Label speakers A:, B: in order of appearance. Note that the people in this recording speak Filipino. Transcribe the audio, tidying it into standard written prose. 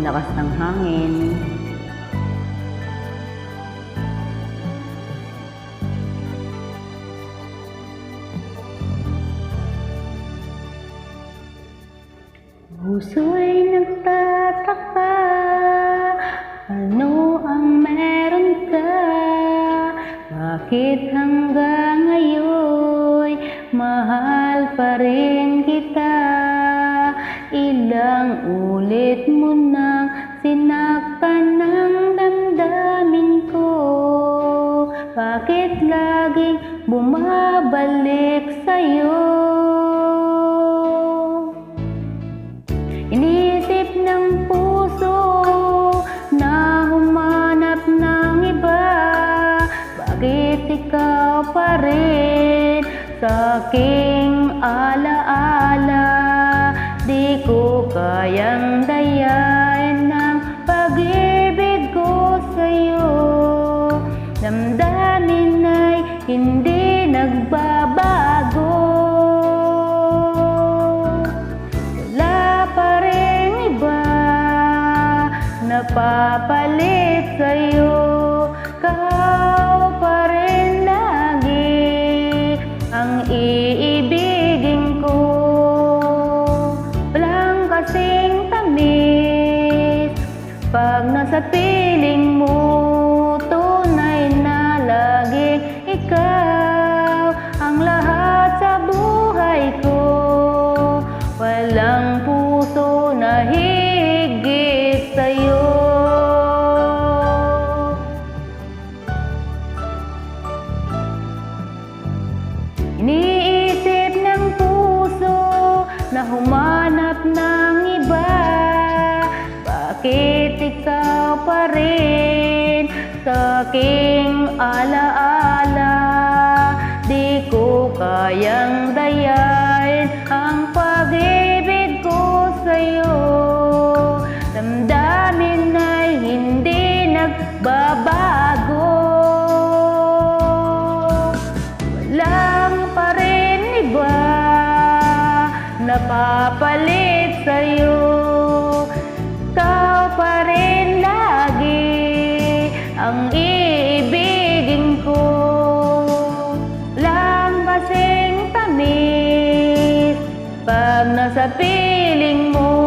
A: lakas ng hangin. Puso'y nagtataka, ano ang meron ka? Bakit hanggang ngayon mahal pa rin kita? Ilang ulit mo nang sinaktan ng damdamin ko. Bakit laging bumabalik sa'yo? Inisip ng puso na humanap ng iba. Bakit ikaw pa rin sa aking alaala? Di ko kayang dayain ng pag-ibig ko sa'yo. Damdamin ay hindi nagbabago. Napapalit sa'yo, ikaw pa rin lagi ang iibigin ko. Walang kasing tamis pag nasa piling mo. Tunay na laging ikaw ang lahat sa buhay ko. Walang puso na higit sa'yo. Iniisip ng puso na humanap ng iba. Bakit ikaw pa rin sa aking alaala? Di ko kayang dayain ang pag-ibig ko sa'yo. Damdamin ay hindi nagbabago. Walang pa rin iba napapalit sa'yo. Ikaw pa rin lagi ang iibigin ko. Walang kasing tamis pag nasa piling mo.